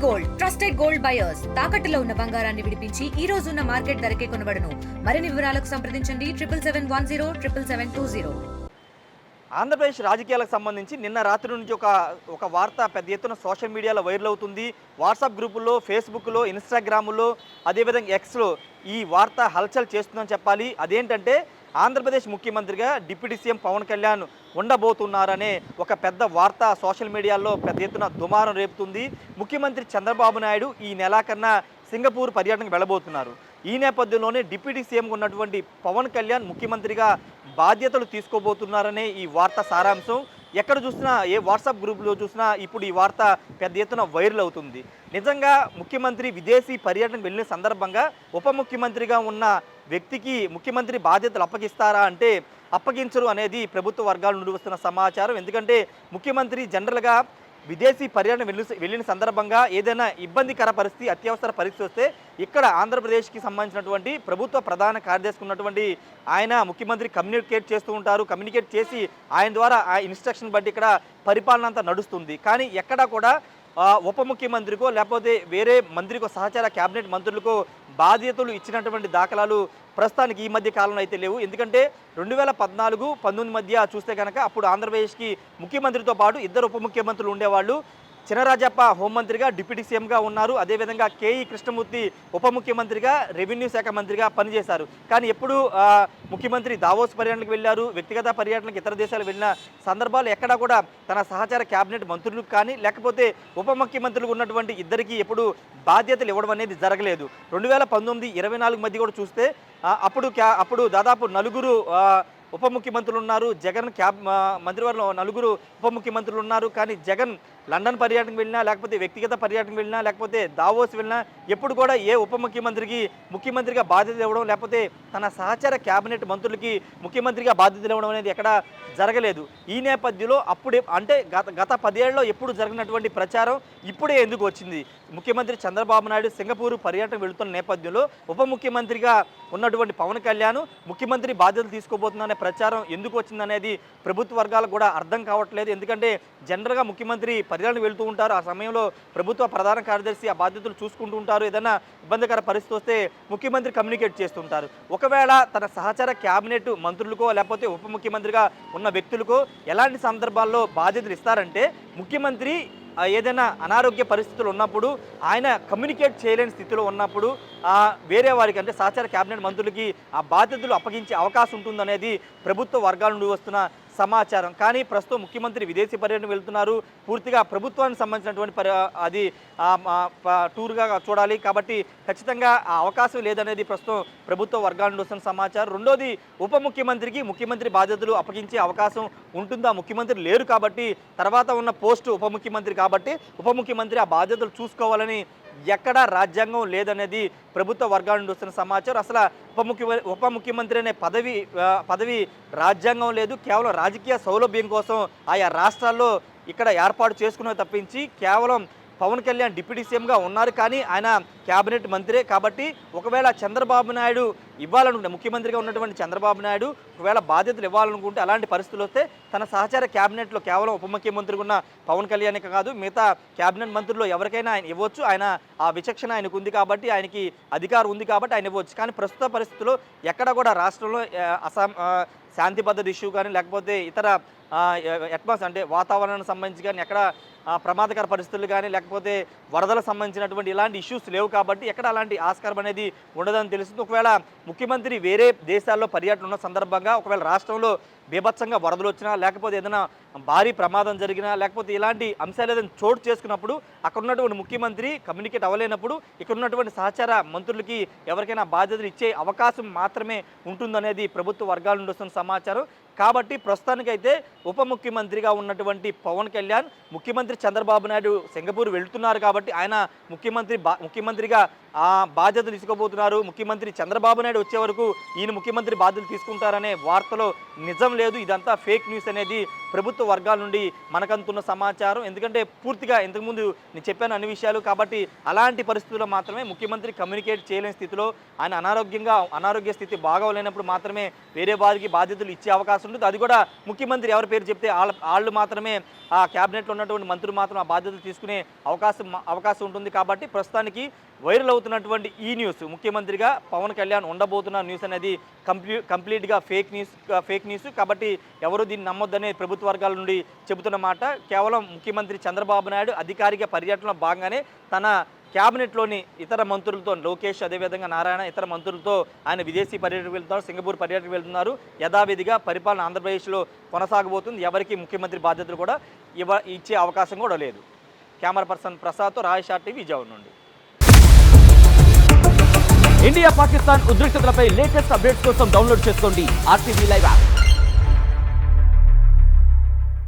Gold trusted gold buyers తాకట్టులో ఉన్న బంగారాన్ని విడిపించి ఈ రోజు ఉన్న మార్కెట్ ధరకే కొనబడును. మరిన్ని వివరాలకు సంప్రదించండి 77107720. ఆంధ్రప్రదేశ్ రాజకీయాలకు సంబంధించి నిన్న రాత్రి నుంచి ఒక వార్త పెద్ద ఎత్తున సోషల్ మీడియాలో వైరల్ అవుతుంది. వాట్సాప్ గ్రూపుల్లో, ఫేస్బుక్లో, ఇన్స్టాగ్రాములో, అదేవిధంగా ఎక్స్లో ఈ వార్త హల్చల్ చేస్తుందని చెప్పాలి. అదేంటంటే ఆంధ్రప్రదేశ్ ముఖ్యమంత్రిగా డిప్యూటీ సీఎం పవన్ కళ్యాణ్ ఉండబోతున్నారనే ఒక పెద్ద వార్త సోషల్ మీడియాలో పెద్ద ఎత్తున దుమారం రేపుతుంది. ముఖ్యమంత్రి చంద్రబాబు నాయుడు ఈ నెలాకన్నా సింగపూర్ పర్యటనకు వెళ్ళబోతున్నారు. ఈ నేపథ్యంలోనే డిప్యూటీ సీఎంగా ఉన్నటువంటి పవన్ కళ్యాణ్ ముఖ్యమంత్రిగా బాధ్యతలు తీసుకోబోతున్నారనే ఈ వార్త సారాంశం. ఎక్కడ చూసినా, ఏ వాట్సాప్ గ్రూప్లో చూసినా ఇప్పుడు ఈ వార్త పెద్ద ఎత్తున వైరల్ అవుతుంది. నిజంగా ముఖ్యమంత్రి విదేశీ పర్యటనకు వెళ్ళిన సందర్భంగా ఉప ముఖ్యమంత్రిగా ఉన్న వ్యక్తికి ముఖ్యమంత్రి బాధ్యతలు అప్పగిస్తారా అంటే అప్పగించరు అనేది ప్రభుత్వ వర్గాల నుండి వస్తున్న సమాచారం. ఎందుకంటే ముఖ్యమంత్రి జనరల్గా విదేశీ పర్యటన వెళ్ళిన సందర్భంగా ఏదైనా ఇబ్బందికర పరిస్థితి, అత్యవసర పరిస్థితి వస్తే ఇక్కడ ఆంధ్రప్రదేశ్కి సంబంధించినటువంటి ప్రభుత్వ ప్రధాన కార్యదర్శి ఉన్నటువంటి ఆయన ముఖ్యమంత్రి కమ్యూనికేట్ చేస్తూ ఉంటారు. కమ్యూనికేట్ చేసి ఆయన ద్వారా ఆ ఇన్స్ట్రక్షన్ బట్టి ఇక్కడ పరిపాలన అంతా నడుస్తుంది. కానీ ఎక్కడా కూడా ఉప ముఖ్యమంత్రికో లేకపోతే వేరే మంత్రికో, సహచార క్యాబినెట్ మంత్రులకో బాధ్యతలు ఇచ్చినటువంటి దాఖలాలు ప్రస్తుతానికి ఈ మధ్య కాలంలో అయితే లేవు. ఎందుకంటే 2014-19 మధ్య చూస్తే కనుక అప్పుడు ఆంధ్రప్రదేశ్కి ముఖ్యమంత్రితో పాటు ఇద్దరు ఉప ముఖ్యమంత్రులు ఉండేవాళ్ళు. చినరాజప్ప హోంమంత్రిగా, డిప్యూటీ సీఎంగా ఉన్నారు. అదేవిధంగా కేఈ కృష్ణమూర్తి ఉప ముఖ్యమంత్రిగా, రెవెన్యూ శాఖ మంత్రిగా పనిచేశారు. కానీ ఎప్పుడు ముఖ్యమంత్రి దావోస్ పర్యటనకు వెళ్ళారు, వ్యక్తిగత పర్యటనకు ఇతర దేశాలు వెళ్ళిన సందర్భాలు ఎక్కడా కూడా తన సహచార క్యాబినెట్ మంత్రులకు కానీ లేకపోతే ఉప ముఖ్యమంత్రులు ఉన్నటువంటి ఇద్దరికి ఎప్పుడు బాధ్యతలు ఇవ్వడం అనేది జరగలేదు. 2019-24 మధ్య కూడా చూస్తే అప్పుడు దాదాపు నలుగురు ఉప ముఖ్యమంత్రులు ఉన్నారు. జగన్ మంత్రివర్గంలో నలుగురు ఉప ముఖ్యమంత్రులు ఉన్నారు. కానీ జగన్ లండన్ పర్యటనకు వెళ్ళినా, లేకపోతే వ్యక్తిగత పర్యటనకు వెళ్ళినా, లేకపోతే దావోస్ వెళ్ళినా ఎప్పుడు కూడా ఏ ఉప ముఖ్యమంత్రిగా బాధ్యతలు ఇవ్వడం, లేకపోతే తన సహచార క్యాబినెట్ మంత్రులకి ముఖ్యమంత్రిగా బాధ్యతలు ఇవ్వడం అనేది ఎక్కడ జరగలేదు. ఈ నేపథ్యంలో అప్పుడే అంటే గత 10 ఏళ్లలో ఎప్పుడు జరిగినటువంటి ప్రచారం ఇప్పుడే ఎందుకు వచ్చింది? ముఖ్యమంత్రి చంద్రబాబు నాయుడు సింగపూర్ పర్యటన వెళుతున్న నేపథ్యంలో ఉప ముఖ్యమంత్రిగా ఉన్నటువంటి పవన్ కళ్యాణ్ ముఖ్యమంత్రి బాధ్యతలు తీసుకోబోతుందనే ప్రచారం ఎందుకు వచ్చిందనేది ప్రభుత్వ వర్గాలకు కూడా అర్థం కావట్లేదు. ఎందుకంటే జనరల్గా ముఖ్యమంత్రి పర్యటన వెళ్తూ ఉంటారు. ఆ సమయంలో ప్రభుత్వ ప్రధాన కార్యదర్శి ఆ బాధ్యతలు చూసుకుంటూ ఉంటారు. ఏదైనా ఇబ్బందికర పరిస్థితి వస్తే ముఖ్యమంత్రి కమ్యూనికేట్ చేస్తుంటారు. ఒకవేళ తన సహచార క్యాబినెట్ మంత్రులకో లేకపోతే ఉప ముఖ్యమంత్రిగా ఉన్న వ్యక్తులకో ఎలాంటి సందర్భాల్లో బాధ్యతలు ఇస్తారంటే ముఖ్యమంత్రి ఏదైనా అనారోగ్య పరిస్థితులు ఉన్నప్పుడు, ఆయన కమ్యూనికేట్ చేయలేని స్థితిలో ఉన్నప్పుడు వేరే వారికి అంటే సహచార క్యాబినెట్ మంత్రులకి ఆ బాధ్యతలు అప్పగించే అవకాశం ఉంటుందనేది ప్రభుత్వ వర్గాల నుండి వస్తున్న సమాచారం. కానీ ప్రస్తుతం ముఖ్యమంత్రి విదేశీ పర్యటన వెళ్తున్నారు. పూర్తిగా ప్రభుత్వానికి సంబంధించినటువంటి అది టూర్గా చూడాలి. కాబట్టి ఖచ్చితంగా ఆ అవకాశం లేదనేది ప్రస్తుతం ప్రభుత్వ వర్గాల నుండి వస్తున్న సమాచారం. రెండోది, ఉప ముఖ్యమంత్రికి ముఖ్యమంత్రి బాధ్యతలు అప్పగించే అవకాశం ఉంటుందా? ముఖ్యమంత్రి లేరు కాబట్టి తర్వాత ఉన్న పోస్టు ఉప ముఖ్యమంత్రి కాబట్టి ఉప ముఖ్యమంత్రి ఆ బాధ్యతలు చూసుకోవాలని ఎక్కడా రాజ్యాంగం లేదనేది ప్రభుత్వ వర్గాల నుండి వస్తున్న సమాచారం. అసలు ఉప ముఖ్యమంత్రి అనే పదవి రాజ్యాంగం లేదు. కేవలం రాజకీయ సౌలభ్యం కోసం ఆయా రాష్ట్రాల్లో ఇక్కడ ఏర్పాటు చేసుకునే తప్పించి కేవలం పవన్ కళ్యాణ్ డిప్యూటీ సీఎంగా ఉన్నారు. కానీ ఆయన క్యాబినెట్ మంత్రే కాబట్టి ఒకవేళ చంద్రబాబు నాయుడు ఇవ్వాలనుకుంటే, ముఖ్యమంత్రిగా ఉన్నటువంటి చంద్రబాబు నాయుడు ఒకవేళ బాధ్యతలు ఇవ్వాలనుకుంటే అలాంటి పరిస్థితులు వస్తే తన సహచార క్యాబినెట్లో కేవలం ఉప ముఖ్యమంత్రిగా ఉన్న పవన్ కళ్యాణ్ కాదు, మిగతా క్యాబినెట్ మంత్రుల్లో ఎవరికైనా ఆయన ఇవ్వచ్చు. ఆయన ఆ విచక్షణ ఆయనకు ఉంది కాబట్టి, ఆయనకి అధికారం ఉంది కాబట్టి ఆయన ఇవ్వచ్చు. కానీ ప్రస్తుత పరిస్థితుల్లో ఎక్కడ కూడా రాష్ట్రంలో శాంతి భద్రత ఇష్యూ కానీ లేకపోతే ఇతర అట్మాస్ఫియర్ అంటే వాతావరణానికి సంబంధించి కానీ ఎక్కడ ప్రమాదకర పరిస్థితులు కానీ లేకపోతే వరదలకు సంబంధించినటువంటి ఇలాంటి ఇష్యూస్ లేవు కాబట్టి ఎక్కడ అలాంటి ఆస్కారం అనేది ఉండదని తెలుస్తుంది. ఒకవేళ ముఖ్యమంత్రి వేరే దేశాల్లో పర్యటన ఉన్న సందర్భంగా ఒకవేళ రాష్ట్రంలో బీభత్సంగా వరదలు వచ్చినా లేకపోతే ఏదైనా భారీ ప్రమాదం జరిగినా లేకపోతే ఇలాంటి అంశాలు ఏదైనా చోటు చేసుకున్నప్పుడు అక్కడ ఉన్నటువంటి ముఖ్యమంత్రి కమ్యూనికేట్ అవ్వలేనప్పుడు ఇక్కడ ఉన్నటువంటి సహచార మంత్రులకి ఎవరికైనా బాధ్యతలు ఇచ్చే అవకాశం మాత్రమే ఉంటుందనేది ప్రభుత్వ వర్గాల నుండి వస్తున్న సమాచారం. కాబట్టి ప్రస్తుతానికైతే ఉప ముఖ్యమంత్రిగా ఉన్నటువంటి పవన్ కళ్యాణ్ ముఖ్యమంత్రి చంద్రబాబు నాయుడు సింగపూర్ వెళ్తున్నారు కాబట్టి ఆయన ముఖ్యమంత్రిగా ఆ బాధ్యతలు తీసుకోబోతున్నారు. ముఖ్యమంత్రి చంద్రబాబు నాయుడు వచ్చే వరకు ఈయన ముఖ్యమంత్రి బాధ్యతలు తీసుకుంటారనే వార్తలో నిజం లేదు. ఇదంతా ఫేక్ న్యూస్ అనేది ప్రభుత్వ వర్గాల నుండి మనకంతున్న సమాచారం. ఎందుకంటే పూర్తిగా ఇంతకుముందు నేను చెప్పాను అన్ని విషయాలు. కాబట్టి అలాంటి పరిస్థితుల్లో మాత్రమే ముఖ్యమంత్రి కమ్యూనికేట్ చేయలేని స్థితిలో, ఆయన అనారోగ్య స్థితి బాగోలేనప్పుడు మాత్రమే వేరే వారికి బాధ్యతలు ఇచ్చే అవకాశం ఉంటుంది. అది కూడా ముఖ్యమంత్రి ఎవరి పేరు చెప్తే వాళ్ళు మాత్రమే, ఆ క్యాబినెట్లో ఉన్నటువంటి మంత్రులు మాత్రం ఆ బాధ్యతలు తీసుకునే అవకాశం ఉంటుంది. కాబట్టి ప్రస్తుతానికి వైరల్ అవుతున్నటువంటి ఈ న్యూస్, ముఖ్యమంత్రిగా పవన్ కళ్యాణ్ ఉండబోతున్న న్యూస్ అనేది కంప్లీట్గా ఫేక్ న్యూస్. కాబట్టి ఎవరు దీన్ని నమ్మొద్దనే ప్రభుత్వ వర్గాల నుండి చెబుతున్న మాట. కేవలం ముఖ్యమంత్రి చంద్రబాబు నాయుడు అధికారిక పర్యటనలో భాగంగానే తన క్యాబినెట్లోని ఇతర మంత్రులతో, లోకేష్ అదేవిధంగా నారాయణ, ఇతర మంత్రులతో ఆయన విదేశీ పర్యటనకు వెళ్తున్నారు, సింగపూర్ పర్యటనకు వెళ్తున్నారు. యథావిధిగా పరిపాలన ఆంధ్రప్రదేశ్లో కొనసాగబోతుంది. ఎవరికి ముఖ్యమంత్రి బాధ్యతలు కూడా ఇచ్చే అవకాశం కూడా లేదు. కెమెరా పర్సన్ ప్రసాద్తో రాజేష్ టీవీ విజయవాడ నుండి. ఇండియా పాకిస్తాన్ ఉద్రిక్తతలపై లేటెస్ట్ అప్డేట్స్ కోసం డౌన్లోడ్ చేసుకోండి RTV లైవ్ యాప్.